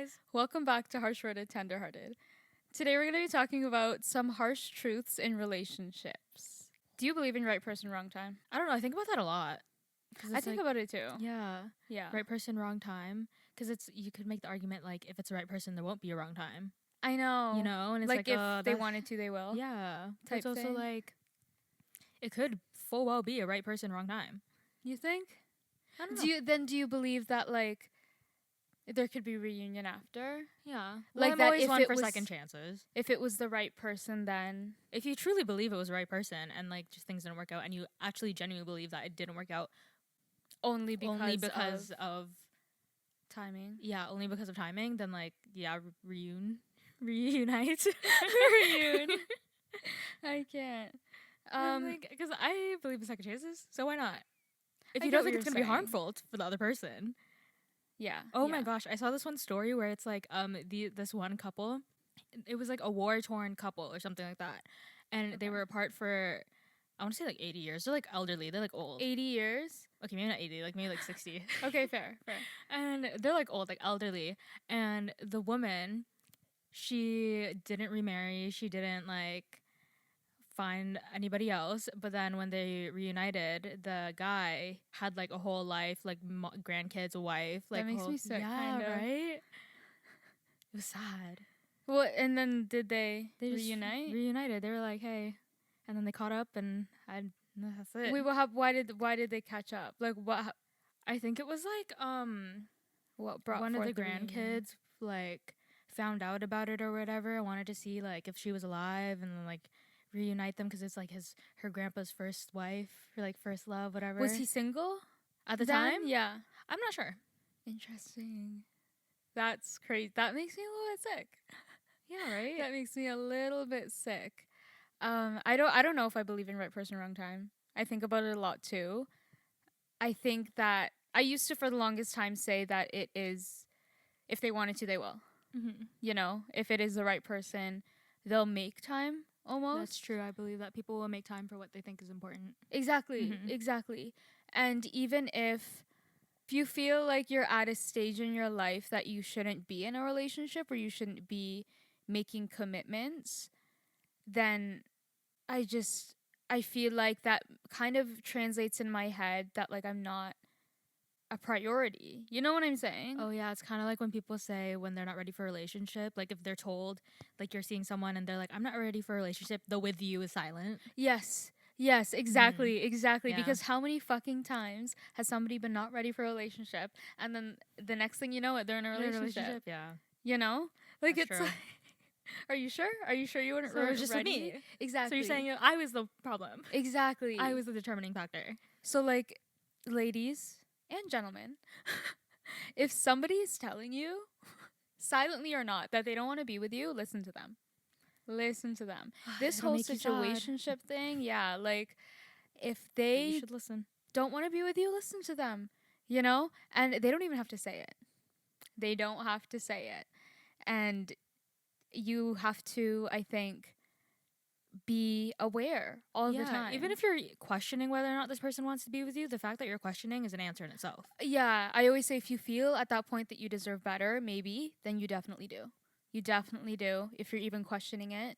guys. Welcome back to Harsh-Worded, Tenderhearted. Today we're going to be talking about some harsh truths in relationships. Do you believe in right person, wrong time? I don't know. I think about that a lot. I think about it too. Yeah. Yeah. Right person, wrong time. Because you could make the argument like if it's the right person, there won't be a wrong time. I know. You know, and it's like if they wanted to, they will. Yeah. Type It's also thing. like it could full well be a right person, wrong time. You think? I don't know. Do you believe that like there could be reunion after? Yeah. Like I'm that always if one it for was- second chances. If it was the right person, then If you truly believe it was the right person and like just things didn't work out, and you actually genuinely believe that it didn't work out only because of timing. Yeah, only because of timing, then like reunite. Reunion. I can't. Because I believe in second chances, so why not? If I you get don't what think you're it's gonna be saying. harmful for the other person. Yeah. Oh yeah. my gosh, I saw this one story where it's like this one couple, it was like a war torn couple or something like that, and they Okay. were apart for I want to say like 80 years. They're like elderly. They're like old. 80 years? Okay, maybe not 80, like maybe like 60. Okay, fair. And they're like old, like elderly. And the woman, she didn't remarry. She didn't like find anybody else. But then when they reunited, the guy had like a whole life, like grandkids, a wife. Like That makes me sick, Yeah, kind of. right? It was sad. What? And then did they They just reunite? reunited. They were like, hey. And then they caught up and that's it. Wait, why did they catch up? Like what? I think it was like What brought one of forth the reunion? grandkids like found out about it or whatever. I wanted to see like if she was alive and then like reunite them because it's like her grandpa's first wife or like first love, whatever. Was he single at the then? time? Yeah. I'm not sure. Interesting. That's crazy. That makes me a little bit sick. Yeah, right. That makes me a little bit sick. I don't know if I believe in right person, wrong time. I think about it a lot too. I think that I used to for the longest time say that it is, if they wanted to, they will. Mm-hmm. You know, if it is the right person, they'll make time almost. That's true. I believe that people will make time for what they think is important. Exactly, Mhm. exactly. And even if you feel like you're at a stage in your life that you shouldn't be in a relationship or you shouldn't be making commitments, then I feel like that kind of translates in my head that like I'm not a priority. You know what I'm saying? Oh yeah, it's kind of like when people say when they're not ready for a relationship, like if they're told like you're seeing someone and they're like I'm not ready for a relationship, the with you is silent. Yes, exactly. Yeah. Because how many fucking times has somebody been not ready for a relationship and then the next thing you know it, they're in a relationship. Yeah. You know? Like That's it's true. like, are you sure? Are you sure you wouldn't So it was just with ready? me. Exactly. So you're saying I was the problem. Exactly. I was the determining factor. So like ladies and gentlemen, if somebody is telling you silently or not that they don't want to be with you, listen to them. Listen to them. This It'll whole make you sad. situationship thing, yeah, like if But you they should listen. don't want to be with you, listen to them. You know? And they don't even have to say it. They don't have to say it. And you have to, I think, be aware all the time. Even if you're questioning whether or not this person wants to be with you, the fact that you're questioning is an answer in itself. Yeah, I always say if you feel at that point that you deserve better, maybe, then you definitely do. You definitely do if you're even questioning it.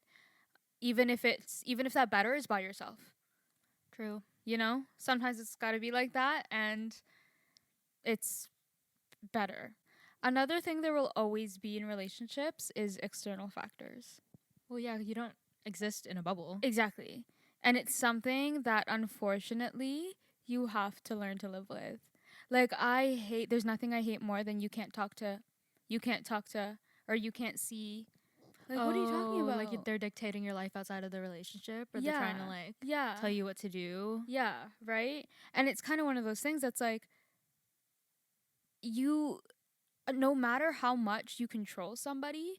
Even if that better is by yourself. True. You know? Sometimes it's got to be like that and it's better. Another thing there will always be in relationships is external factors. Well, yeah, you don't exist in a bubble. Exactly. And it's something that unfortunately you have to learn to live with. Like there's nothing I hate more than you can't talk to or you can't see. Like what are you talking about? Like they're dictating your life outside of the relationship or Yeah. they're trying to like Yeah. tell you what to do. Yeah, right? And it's kind of one of those things that's like no matter how much you control somebody,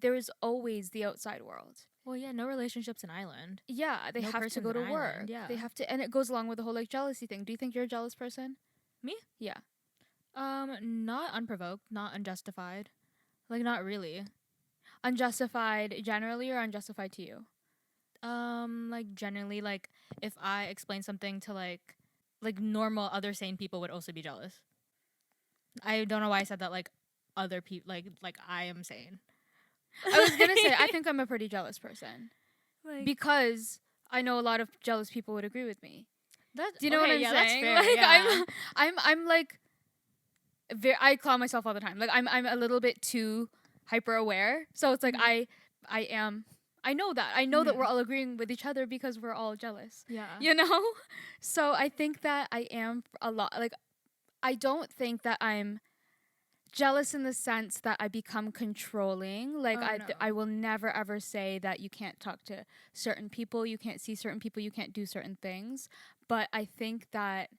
there is always the outside world. Well, yeah, no relationship's an island. Yeah, they No have to person's go an to island, work. yeah. They have to, and it goes along with the whole like jealousy thing. Do you think you're a jealous person? Me? Yeah. Not unprovoked, not unjustified. Like not really. Unjustified generally or unjustified to you? Like generally, like if I explain something to like normal other sane people would also be jealous. I don't know why I said that. Like other people like I am sane. I was gonna say I think I'm a pretty jealous person Like because I know a lot of jealous people would agree with me. that's Do you know what I'm yeah, saying? That's fair, Like yeah. I'm like I call myself all the time. Like I'm a little bit too hyper aware. So it's like Mhm. I am I know that. I know that we're Mhm. all agreeing with each other because we're all jealous. Yeah. You know? So I think that I am a lot like I don't think that I'm jealous in the sense that I become controlling. Like Oh no. I will never ever say that you can't talk to certain people, you can't see certain people, you can't do certain things. But I think that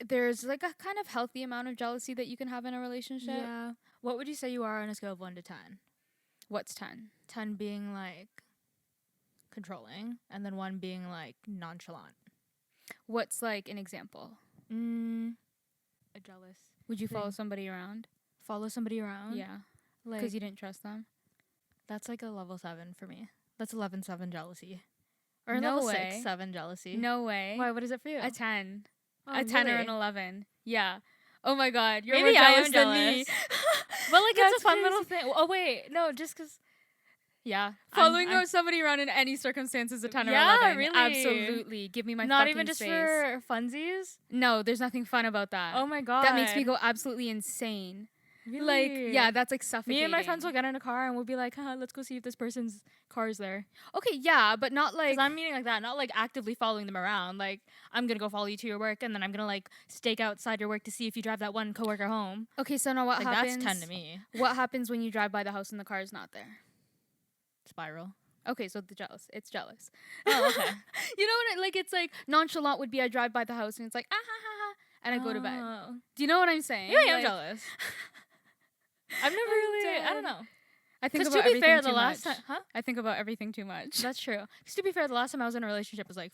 there's like a kind of healthy amount of jealousy that you can have in a relationship. Yeah. What would you say you are on a scale of 1 to 10? What's 10? 10 being like controlling, and then 1 being like nonchalant. What's like an example? A jealous Would you follow thing. somebody around? Follow somebody around. Yeah. Like Because you didn't trust them? that's like a level 7 for me. That's 11-7 jealousy. Or No level way. 6-7 jealousy. No way. Why? What is it for you? A 10. Oh, A 10 or really? an 11. Yeah. Oh my god, you're Maybe more I jealous am than me. jealous. But like it's That's a fun crazy. little thing. Oh wait, no, just because. Yeah, Following I'm somebody around in any circumstance is a 10 or Yeah, 11. really. Absolutely. Give me my not fucking even just space. for funsies. No, there's nothing fun about that. Oh my god, That makes me go absolutely insane. Really? Like, yeah, that's like suffocating. Me and my friends will get in a car and we'll be like, let's go see if this person's car is there. Okay, yeah, but not like. Because I'm meaning like that, not like actively following them around. Like, I'm going to go follow you to your work and then I'm going to like stake outside your work to see if you drive that one coworker home. Okay, so now what Like, happens? that's 10 to me. What happens when you drive by the house and the car is not there? Spiral. Okay, so it's jealous. Oh, okay. You know what? Like, it's like nonchalant would be I drive by the house and it's like, ah, ha, ha, ha, and I go to bed. Oh. Do you know what I'm saying? Maybe I am Like, jealous. I've never really, I don't know. I think Because about to be everything fair, too the last much. time, huh? I think about everything too much. That's true. Because to be fair, the last time I was in a relationship was like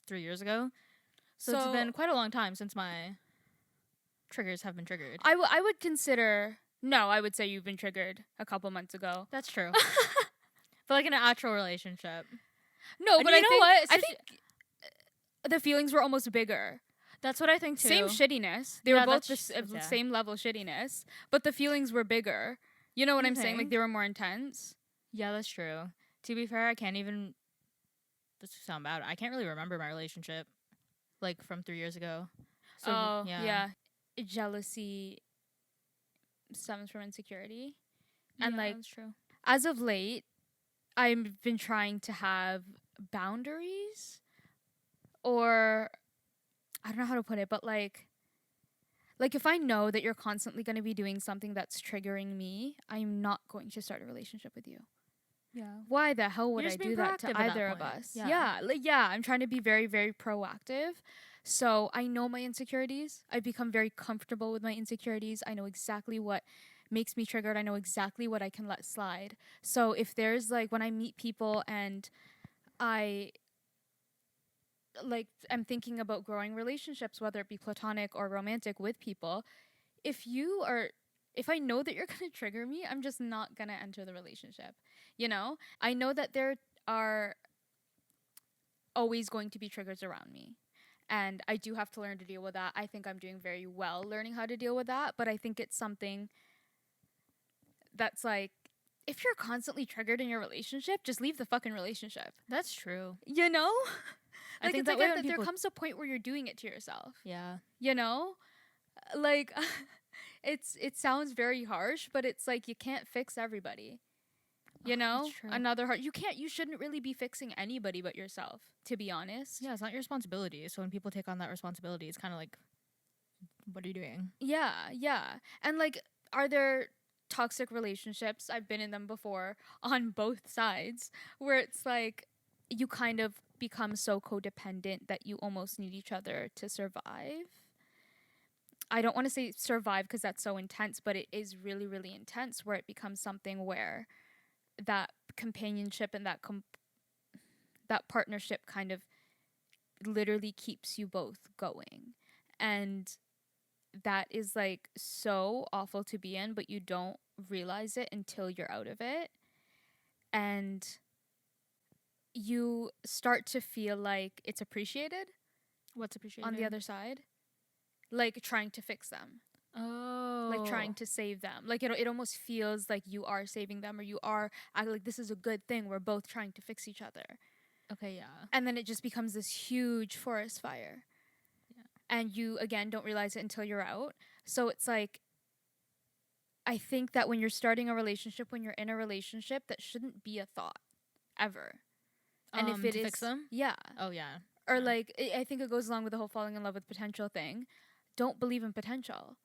3 years ago. So it's been quite a long time since my triggers have been triggered. I would consider. No, I would say you've been triggered a couple months ago. That's true. But like in an actual relationship. No, And but you know what? I think the feelings were almost bigger. That's what I think too. Same shittiness. They Yeah, were both that's yeah. same level shittiness, but the feelings were bigger. You know what You I'm saying? Like think? they were more intense. Yeah, that's true. To be fair, I can't even. This will sound bad. I can't really remember my relationship, like from 3 years ago. So yeah. Jealousy stems from insecurity, and yeah, like that's true. as of late, I've been trying to have boundaries, or I don't know how to put it, but like if I know that you're constantly going to be doing something that's triggering me, I'm not going to start a relationship with you. Yeah. Why the hell would You're I just do being that proactive to at that either of point. us? Yeah. I'm trying to be very, very proactive. So I know my insecurities. I become very comfortable with my insecurities. I know exactly what makes me triggered. I know exactly what I can let slide. So if there's like when I meet people and I like am thinking about growing relationships, whether it be platonic or romantic with people, if I know that you're going to trigger me, I'm just not going to enter the relationship. You know, I know that there are always going to be triggers around me. And I do have to learn to deal with that. I think I'm doing very well learning how to deal with that. But I think it's something that's like, if you're constantly triggered in your relationship, just leave the fucking relationship. That's true. You know? I Like, think it's that like way that when there people- comes a point where you're doing it to yourself. Yeah. You know? Like, it sounds very harsh, but it's like you can't fix everybody. You know? that's true. You shouldn't really be fixing anybody but yourself, to be honest. Yeah, it's not your responsibility. So when people take on that responsibility, it's kind of like, what are you doing? Yeah. And like, are there toxic relationships? I've been in them before on both sides where it's like you kind of become so codependent that you almost need each other to survive. I don't want to say survive because that's so intense, but it is really, really intense where it becomes something where that companionship and that partnership kind of literally keeps you both going. And that is like so awful to be in, but you don't realize it until you're out of it. And you start to feel like it's appreciated What's appreciated? on the other side. Like trying to fix them. Oh. like trying to save them. Like it almost feels like you are saving them, or you are like, this is a good thing. We're both trying to fix each other. Okay, yeah. And then it just becomes this huge forest fire. Yeah. And you, again, don't realize it until you're out. So it's like, I think that when you're starting a relationship, when you're in a relationship, that shouldn't be a thought ever. And if it To is, fix them? yeah. Oh, yeah. Or Yeah. like, I think it goes along with the whole falling in love with potential thing. Don't believe in potential.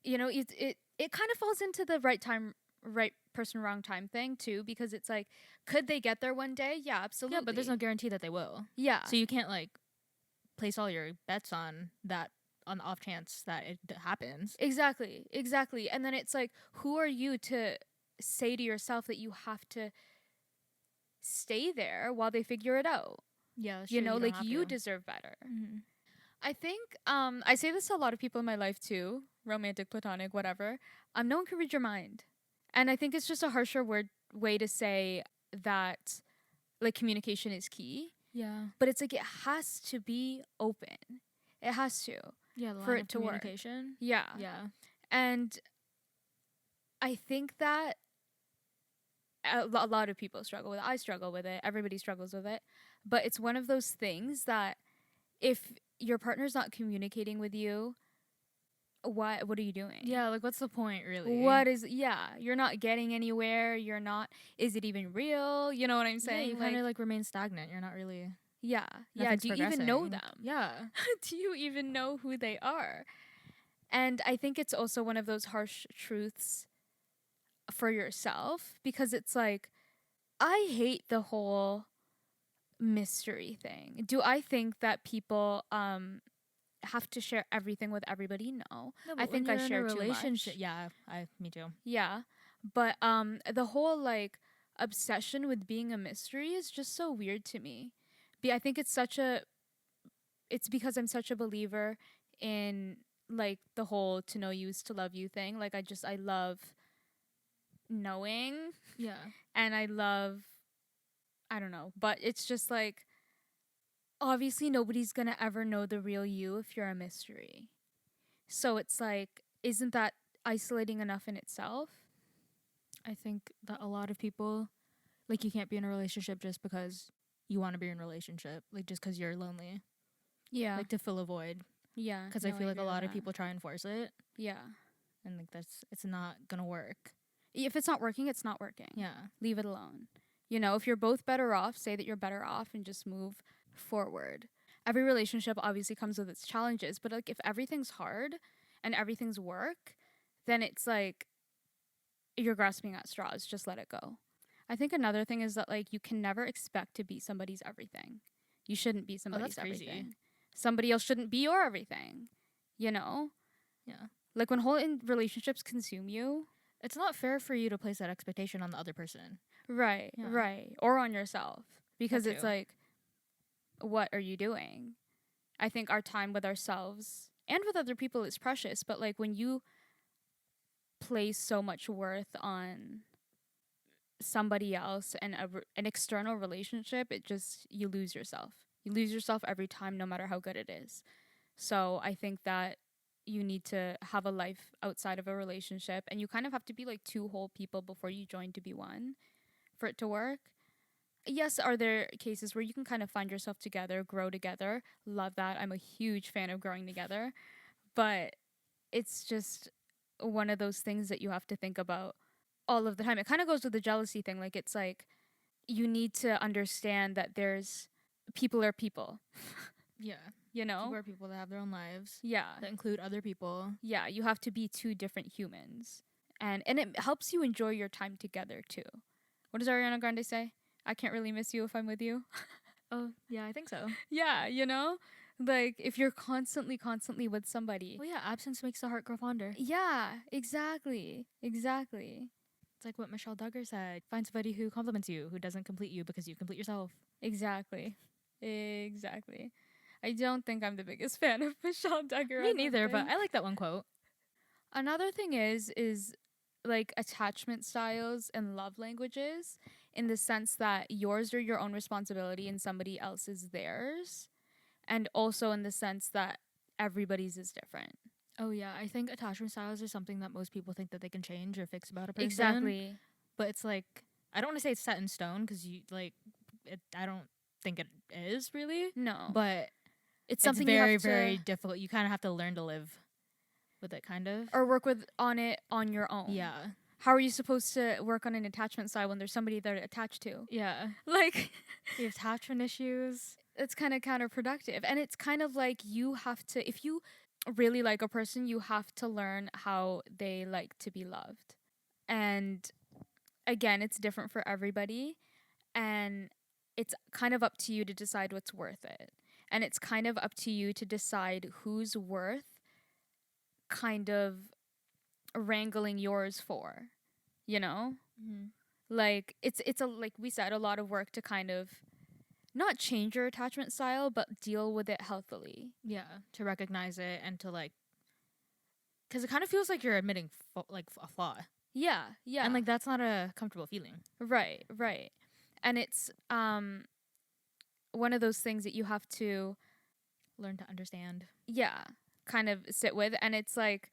You know, it kind of falls into the right time, right person, wrong time thing too, because it's like, could they get there one day? Yeah, absolutely. Yeah, but there's no guarantee that they will. Yeah. So you can't like place all your bets on that, on the off chance that it happens. Exactly. And then it's like, who are you to say to yourself that you have to stay there while they figure it out? Yeah, that's You true. know, don't like, have you to. deserve better. Mm-hmm. I think I say this to a lot of people in my life too, romantic, platonic, whatever. No one can read your mind. And I think it's just a harsher way to say that, like, communication is key. Yeah. But it's like, it has to be open. It has to. Yeah, the For line it of to work. communication. Yeah. Yeah. And I think that a lot of people struggle with it. I struggle with it. Everybody struggles with it. But it's one of those things that if your partner's not communicating with you, what are you doing? Yeah, like what's the point really? You're not getting anywhere. You're not, is it even real? You know what I'm saying? Yeah, you kind of like remain stagnant. You're not really. Yeah. Nothing's Do you even know progressing. them? Yeah. Do you even know who they are? And I think it's also one of those harsh truths for yourself, because it's like, I hate the whole mystery thing. Do I think that people have to share everything with everybody? No. I think I share too much. Yeah, me too. Yeah. But the whole like obsession with being a mystery is just so weird to me. I think it's because I'm such a believer in like the whole to know you is to love you thing. Like, I love knowing, Yeah. and I love, I don't know, but it's just like, obviously nobody's gonna ever know the real you if you're a mystery. So it's like, isn't that isolating enough in itself? I think that a lot of people, like, you can't be in a relationship just because you want to be in a relationship, like just because you're lonely, Yeah. like to fill a void. Yeah. Because I feel like a lot of people try and force it, Yeah. and like it's not gonna work. If it's not working, it's not working. Yeah. Leave it alone. You know, if you're both better off, say that you're better off and just move forward. Every relationship obviously comes with its challenges, but like, if everything's hard and everything's work, then it's like you're grasping at straws. Just let it go. I think another thing is that, like, you can never expect to be somebody's everything. You shouldn't be somebody's crazy. everything. Somebody else shouldn't be your everything. You know? Yeah. Like, when relationships consume you. It's not fair for you to place that expectation on the other person. Right, Yeah. right. Or on yourself. Because That it's too. like, what are you doing? I think our time with ourselves and with other people is precious, but like, when you place so much worth on somebody else and an external relationship, you lose yourself. You lose yourself every time, no matter how good it is. So I think that you need to have a life outside of a relationship, and you kind of have to be like two whole people before you join to be one for it to work. Yes, are there cases where you can kind of find yourself together, grow together? Love that. I'm a huge fan of growing together. But it's just one of those things that you have to think about all of the time. It kind of goes with the jealousy thing. Like, it's like, you need to understand that people are people. Yeah. You know? People are people that have their own lives. Yeah. That include other people. Yeah, you have to be two different humans. And it helps you enjoy your time together too. What does Ariana Grande say? I can't really miss you if I'm with you. Oh, yeah, I think so. Yeah, you know? Like, if you're constantly with somebody. Well, yeah, absence makes the heart grow fonder. Yeah, exactly. Exactly. It's like what Michelle Duggar said. Find somebody who compliments you, who doesn't complete you because you complete yourself. Exactly. Exactly. I don't think I'm the biggest fan of Michelle Duggar. Me neither, but I like that one quote. Another thing is like attachment styles and love languages, in the sense that yours are your own responsibility and somebody else's theirs, and also in the sense that everybody's is different. Oh yeah, I think attachment styles are something that most people think that they can change or fix about a person. Exactly. But it's like, I don't want to say it's set in stone because you like it. I don't think it is really. No. But It's it's something very, you have to very difficult. You kind of have to learn to live with it, kind of. or work with on it on your own. Yeah. How are you supposed to work on an attachment style when there's somebody they're attached to? Yeah. Like, You have attachment issues. it's kind of counterproductive. And it's kind of like you have to, if you really like a person, you have to learn how they like to be loved. And again, it's different for everybody. And it's kind of up to you to decide what's worth it. And it's kind of up to you to decide who's worth kind of wrangling yours for, you know? Mm-hmm. Like it's a, like we said, a lot of work to kind of not change your attachment style but deal with it healthily. Yeah. To recognize it and to like, because it kind of feels like you're admitting like a flaw. Yeah, yeah. And like that's not a comfortable feeling. right, right. And it's one of those things that you have to Learn to understand. kind of sit with. And it's like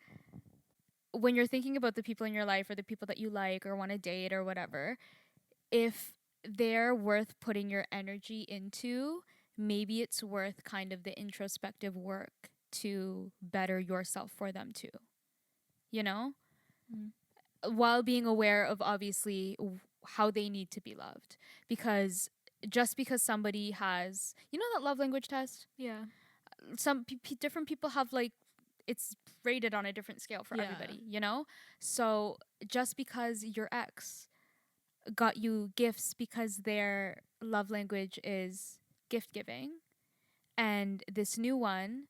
when you're thinking about the people in your life or the people that you like or want to date or whatever, if they're worth putting your energy into, maybe it's worth kind of the introspective work to better yourself for them too. You know? While being aware of obviously how they need to be loved. Because just because somebody has, you know, that love language test? Yeah. Some different people have like, it's rated on a different scale for Yeah. everybody, you know? So just because your ex got you gifts because their love language is gift giving, and this new one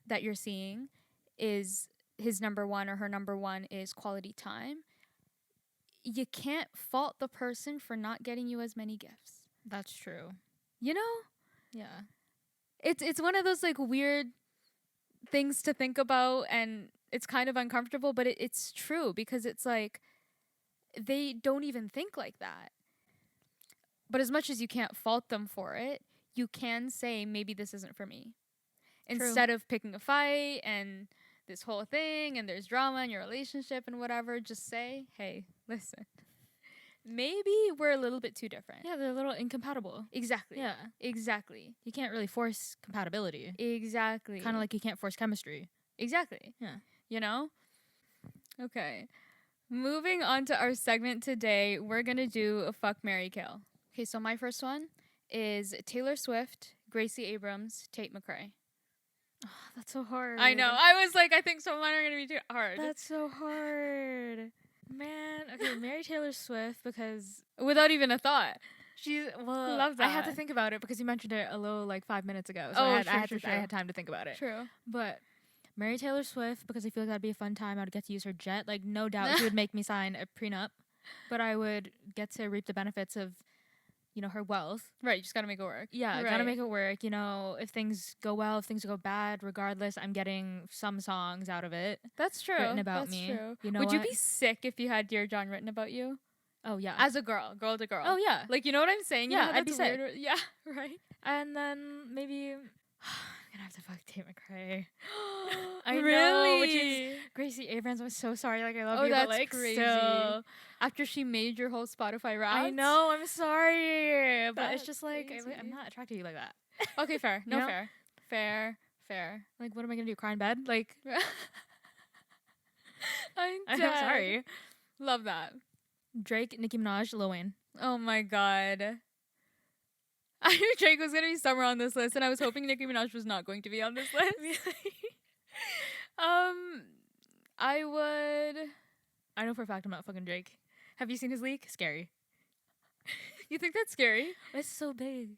that you're seeing is his number one or her number one is quality time, you can't fault the person for not getting you as many gifts. That's true. You know? Yeah. It's one of those like weird things to think about, and it's kind of uncomfortable, but it's true because it's like they don't even think like that. But as much as you can't fault them for it, you can say maybe this isn't for me. True. Instead of picking a fight and this whole thing and there's drama in your relationship and whatever, just say, hey, listen, maybe we're a little bit too different. Yeah, they're a little incompatible. Exactly. Yeah. Exactly. You can't really force compatibility. Exactly. Kind of like you can't force chemistry. Exactly. Yeah. You know? Okay. Moving on to our segment today, we're going to do a fuck, marry, kill. Okay, so my first one is Taylor Swift, Gracie Abrams, Tate McRae. Oh, that's so hard. I know. I was like, I think some of mine are going to be too hard. That's so hard. Man, okay, marry Taylor Swift because Without even a thought. she's well. Love I had to that. think about it because you mentioned it a little like 5 minutes ago. So Oh, I true. had time to think about it. True. But marry Taylor Swift because I feel like that'd be a fun time. I'd get to use her jet. Like no doubt she would make me sign a prenup, but I would get to reap the benefits of, you know, her wealth. Right, you just got to make it work. Yeah, right. gotta make it work. You know, if things go well, if things go bad, regardless, I'm getting some songs out of it. That's true. Written about That's me. True. You know Would you what? be sick if you had Dear John written about you? Oh yeah. As a girl to girl. Oh yeah. Like, you know what I'm saying? You Yeah, know how I'd be that's sick. weird? Yeah, right. And then maybe I'm gonna have to fuck Tate McRae. I really? know, which is Gracie Abrams. I'm so sorry. Like I love you, that's but like crazy. still. After she made your whole Spotify rap. I know. I'm sorry, but That's it's just like crazy. I'm not attracted to you like that. Okay, fair. No, You know? fair. Like, what am I gonna do? Cry in bed? Like, I'm I'm sorry. Love that. Drake, Nicki Minaj, Lil Wayne. Oh my god. I knew Drake was gonna be somewhere on this list, and I was hoping Nicki Minaj was not going to be on this list. I would. I know for a fact I'm not fucking Drake. Have you seen his leak? Scary. You think that's scary? It's so big.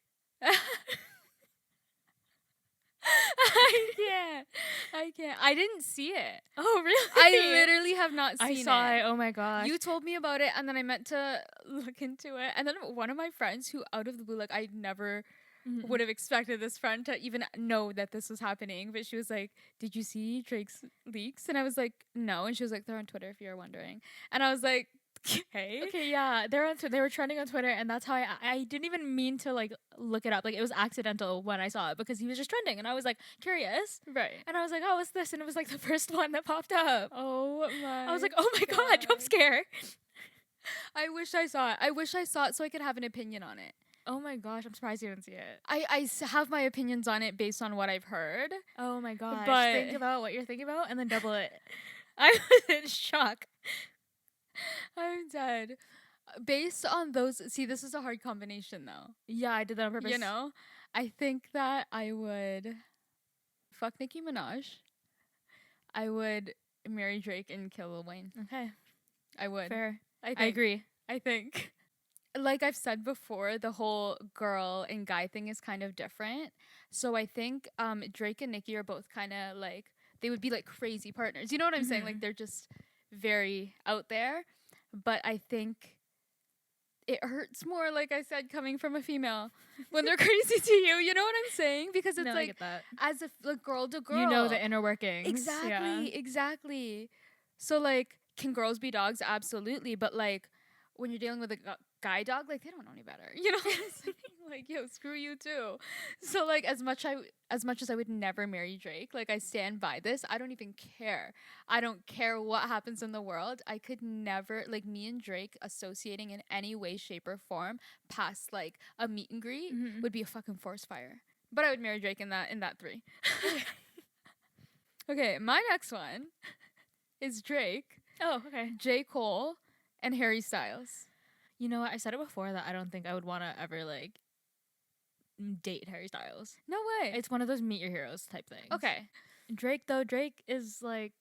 I can't. I didn't see it. Oh really? I literally have not seen I it. saw it. Oh my gosh. You told me about it, and then I meant to look into it. And then one of my friends, who out of the blue, like I never would have expected this friend to even know that this was happening, but she was like, "Did you see Drake's leaks?" And I was like, "No." And she was like, "They're on Twitter if you're wondering." And I was like, Okay. Okay, yeah. They were trending on Twitter, and that's how I didn't even mean to like look it up. Like it was accidental when I saw it because he was just trending, and I was like curious. Right. And I was like, oh, what's this? And it was like the first one that popped up. Oh my. I was like, oh my god, jump scare. I wish I saw it. I wish I saw it so I could have an opinion on it. Oh my gosh, I'm surprised you didn't see it. Have my opinions on it based on what I've heard. Oh my gosh. But think about what you're thinking about and then double it. I was in shock. I'm dead. Based on those, see, this is a hard combination though. Yeah, I did that on purpose. You know, I think that I would fuck Nicki Minaj. I would marry Drake and kill Lil Wayne. Okay. I would. Fair. I agree. I think. Like I've said before, the whole girl and guy thing is kind of different. So I think Drake and Nicki are both kind of like, they would be like crazy partners. You know what I'm saying? Like they're just very out there. But I think it hurts more, like I said, coming from a female when they're crazy to you. You know what I'm saying? Because it's I like get that. as if like girl to girl. You know the inner workings. Exactly. Yeah. Exactly. So like, can girls be dogs? Absolutely. But like when you're dealing with a guy dog, like they don't know any better. You know what I'm saying? Like, yo, screw you too. So like as much as I would never marry Drake, like I stand by this. I don't even care. I don't care what happens in the world. I could never, like, me and Drake associating in any way, shape, or form past like a meet and greet would be a fucking forest fire. But I would marry Drake in that 3. Okay, my next one is Drake. Oh, okay. J. Cole and Harry Styles. You know what? I said it before that I don't think I would want to ever like date Harry Styles. No way. It's one of those meet your heroes type things. Okay. Drake though, Drake is like,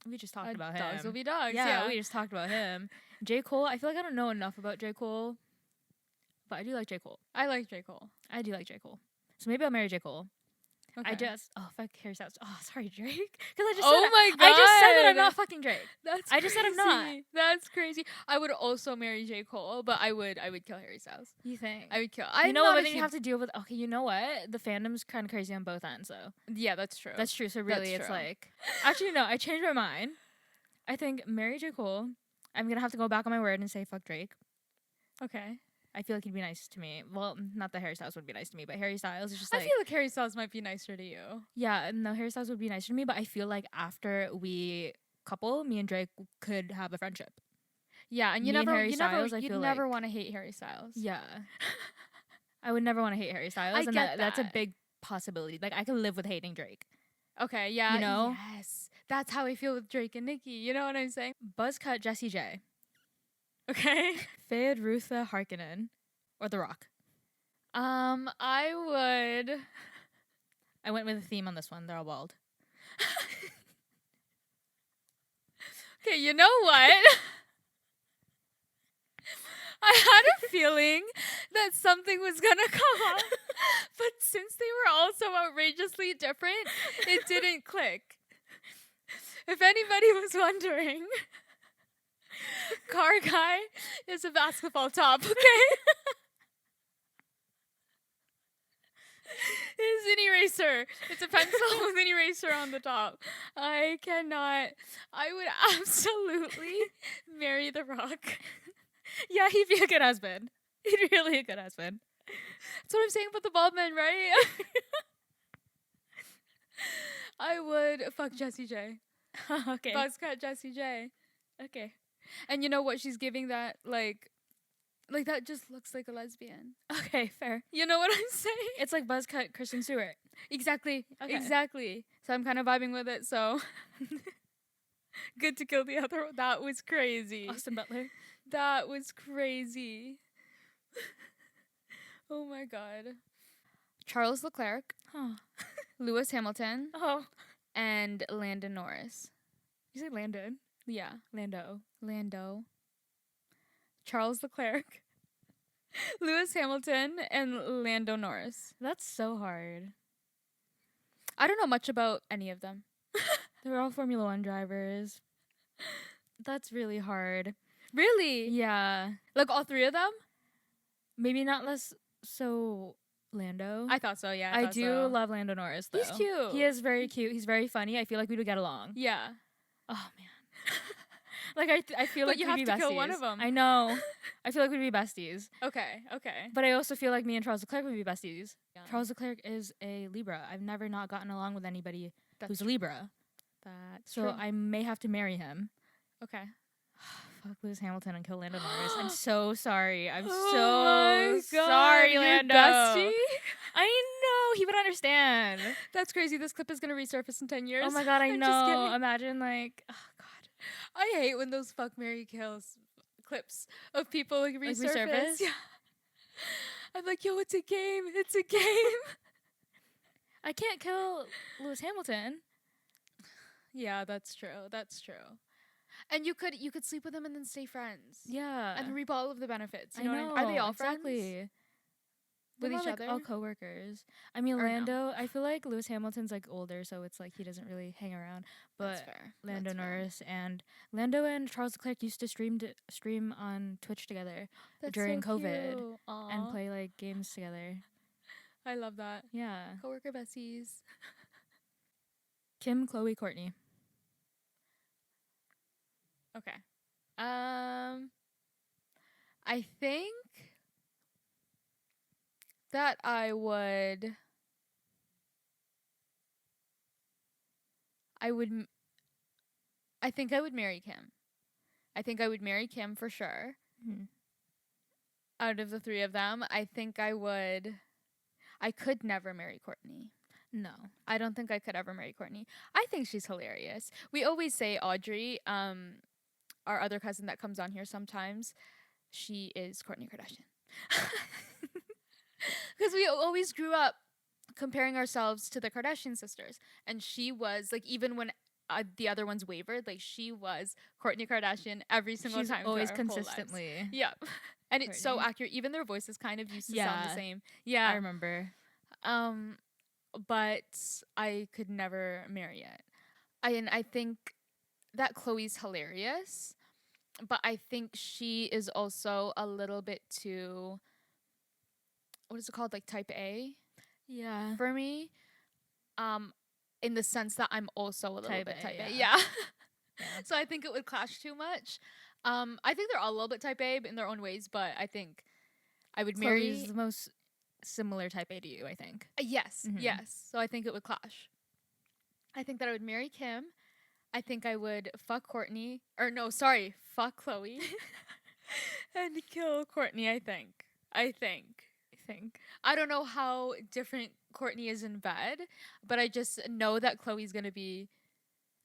we just talked about him. Dogs will be dogs. Yeah, we just talked about him. J. Cole, I feel like I don't know enough about J. Cole, but I do like J. Cole. I like J. Cole. I do like J. Cole. So maybe I'll marry J. Cole. Okay. Fuck Harry Styles. Oh, sorry, Drake. Because I just my god. I just said that I'm not fucking Drake. I just said I'm not. That's crazy. I would also marry J. Cole, but I would kill Harry Styles. You think? I would kill. You know what? But then you have to deal with. Okay, you know what? The fandom's kind of crazy on both ends, though. Yeah, that's true. That's true. So really, That's it's true. like. Actually, no. I changed my mind. I think marry J. Cole. I'm gonna have to go back on my word and say fuck Drake. Okay. I feel like he'd be nice to me. Well, not that Harry Styles would be nice to me, but Harry Styles is just like... I feel like Harry Styles might be nicer to you. Yeah, no, Harry Styles would be nicer to me, but I feel like after we couple, me and Drake could have a friendship. Yeah, and you'd never want to hate Harry Styles. Yeah. I would never want to hate Harry Styles, and that's a big possibility. Like, I could live with hating Drake. Okay, yeah. You know? Yes. That's how I feel with Drake and Nicki. You know what I'm saying? Buzzcut Jessie J. Okay. Fayed Rutha Harkonnen or The Rock. I would. I went with a theme on this one. They're all bald. Okay, you know what? I had a feeling that something was gonna come up, but since they were all so outrageously different, it didn't click. If anybody was wondering, Car Guy is a basketball top, okay? It's an eraser. It's a pencil with an eraser on the top. I would absolutely marry The Rock. Yeah, he'd be a good husband. He'd be really a good husband. That's what I'm saying about the bald men, right? I would fuck Jessie J. Okay. Buzzcut Jessie J. Okay. And you know what she's giving that, like that just looks like a lesbian. Okay, fair. You know what I'm saying? It's like Buzzcut Kristen Stewart. Exactly. Okay. Exactly. So I'm kind of vibing with it, so. Good to kill the other one. That was crazy. Austin Butler. That was crazy. Oh my god. Charles Leclerc. Oh. Lewis Hamilton. Oh. And Lando Norris. You say Landon? Yeah. Lando. Charles Leclerc. Lewis Hamilton and Lando Norris. That's so hard. I don't know much about any of them. They're all Formula 1 drivers. That's really hard. Really? Yeah. Like all three of them? Maybe not less so Lando. I thought so, yeah. I do love Lando Norris, though. He's cute. He is very cute. He's very funny. I feel like we would get along. Yeah. Oh, man. Like I feel But like you we'd have be to besties. kill one of 'em. I know. I feel like we'd be besties. Okay. But I also feel like me and Charles Leclerc would be besties. Yeah. Charles Leclerc is a Libra. I've never not gotten along with anybody who's a Libra. That's So true. I may have to marry him. Okay. Fuck Lewis Hamilton and kill Lando Norris. I'm so sorry. I'm Oh so my God, sorry, your Lando. bestie? I know. He would understand. That's crazy. This clip is gonna resurface in 10 years. Oh my God, I I'm just know. kidding. Imagine like, oh God. I hate when those fuck, marry, kills clips of people like resurface. resurface? Yeah. I'm like, yo, it's a game. It's a game. I can't kill Lewis Hamilton. Yeah, that's true. That's true. And you could sleep with him and then stay friends. Yeah. And reap all of the benefits. You I know, know. what I mean? Are they all exactly. friends? With They're each not, other? like, All coworkers. I mean, Or no? Lando, I feel like Lewis Hamilton's like older, so it's like he doesn't really hang around. That's But fair. Lando That's fair. Norris and Lando and Charles Leclerc used to stream on Twitch together That's during so COVID cute. and Aw. play like games together. I love that. Yeah. Coworker besties. Kim, Chloe, Courtney. Okay. I think that I would I think I would marry Kim. I think I would marry Kim for sure. Mhm. Out of the three of them, I think I could never marry Courtney. No. I don't think I could ever marry Courtney. I think she's hilarious. We always say Audrey, our other cousin that comes on here sometimes, she is Kourtney Kardashian. Because we always grew up comparing ourselves to the Kardashian sisters. And she was, like, even when the other ones wavered, like, she was Kourtney Kardashian every single She's time. always throughout our whole lives. consistently. Yeah. And it's so Kourtney. accurate. Even their voices kind of used to Yeah. sound the same. Yeah. I remember. But I could never marry it. I think that Chloe's hilarious, but I think she is also a little bit too, what is it called, like type A Yeah. for me. In the sense that I'm also a little Type bit A, type A. yeah. Yeah. So I think it would clash too much. I think they're all a little bit type A in their own ways, but I think I would marry. Chloe's the most similar type A to you, I think. Yes, Mhm. yes. So I think it would clash. I think that I would marry Kim. I think I would fuck Courtney. Or no, sorry, fuck Chloe. And kill Courtney, I think. I don't know how different Courtney is in bed, but I just know that Chloe's gonna be,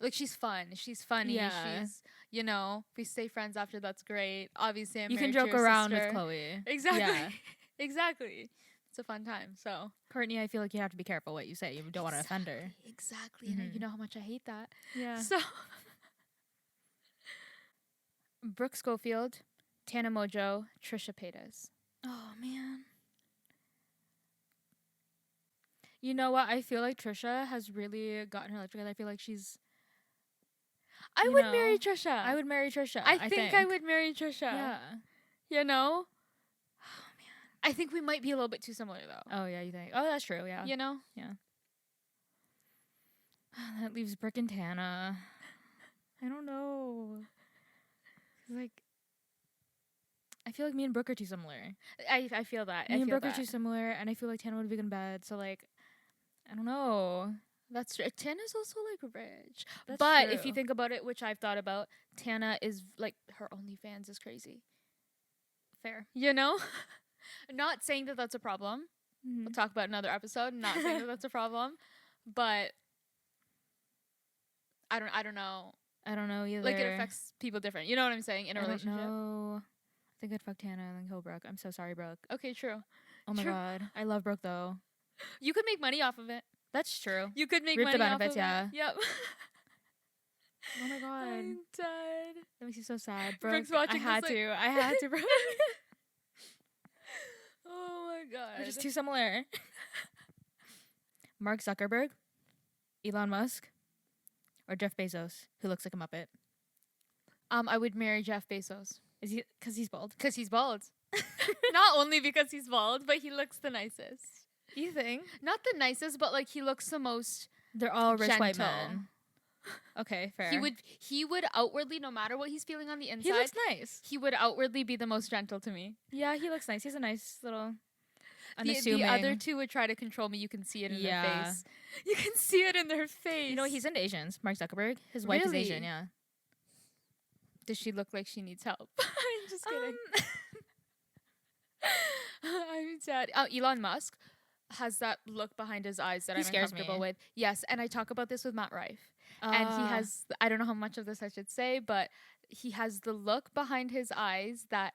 like, she's fun. She's funny. Yeah. She's, you know, if we stay friends after, that's great. Obviously, I'm You can married to joke your around sister. with Chloe. Exactly. Yeah. Exactly. It's a fun time, so. Courtney, I feel like you have to be careful what you say. You don't want to offend her. Exactly. And you know how much I hate that. Yeah. So. Brooke Schofield, Tana Mojo, Trisha Paytas. Oh, man. You know what? I feel like Trisha has really gotten her life together. I feel like she's... I You would know, marry Trisha. I would marry Trisha. I think I would marry Trisha. Yeah. You know? Oh, man. I think we might be a little bit too similar, though. Oh, yeah, you think? Oh, that's true, yeah. You know? Yeah. That leaves Brooke and Tana. I don't know. Like, I feel like me and Brooke are too similar. I feel that. Me and Brooke are too similar, and I feel like Tana would be good in bed. So, like, I don't know. That's true. Tana's also, like, rich. That's But if true. you think about it, which I've thought about, Tana is, like, her OnlyFans is crazy. Fair. You know? Not saying that that's a problem. Mm-hmm. We'll talk about another episode. Not saying that that's a problem. But I don't know. I don't know either. Like, it affects people different. You know what I'm saying? In a relationship. No. I think I'd fuck Tana and then kill Brooke. I'm so sorry, Brooke. Okay, true. Oh my True. god. I love Brooke though. You could make money off of it. That's true. You could make Reap the money benefits, off of yeah. it. Yep. Oh my god. I'm dead. That makes you so sad. Brooke, Brooke's watching I had this, to. I had to, Brooke. Oh my god. We're just too similar. Mark Zuckerberg, Elon Musk, or Jeff Bezos, who looks like a Muppet. I would marry Jeff Bezos. Is he? Because he's bald. Because he's bald. Not only because he's bald, but he looks the nicest. You think? Not the nicest, but, like, he looks the most They're all rich white gentle. men. Okay, fair. He would outwardly, no matter what he's feeling on the He inside, looks nice. he would outwardly be the most gentle to me. Yeah, he looks nice. He's a nice little The unassuming. other two would try to control me. You can see it in their Yeah. face. You can see it in their face. You know, he's into Asians. Mark Zuckerberg. His wife is Really? Asian, yeah. Does she look like she needs help? I'm just kidding. I'm sad. Elon Musk has that look behind his eyes that He I'm scares uncomfortable me. with. Yes, and I talk about this with Matt Rife. And he has, I don't know how much of this I should say, but he has the look behind his eyes that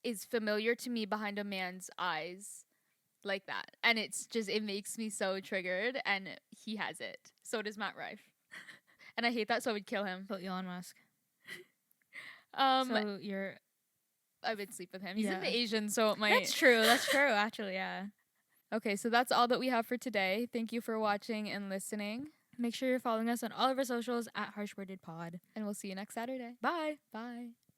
is familiar to me behind a man's eyes, like that. And it's just, it makes me so triggered, and he has it. So does Matt Rife. And I hate that, so I would kill him. So Elon Musk. So So you're... I would sleep with him. He's Yeah. into Asian, so it might. That's true. That's true, actually, yeah. Okay, so that's all that we have for today. Thank you for watching and listening, Make sure you're following us on all of our socials at HWTH Pod. and we'll see you next Saturday. Bye. Bye.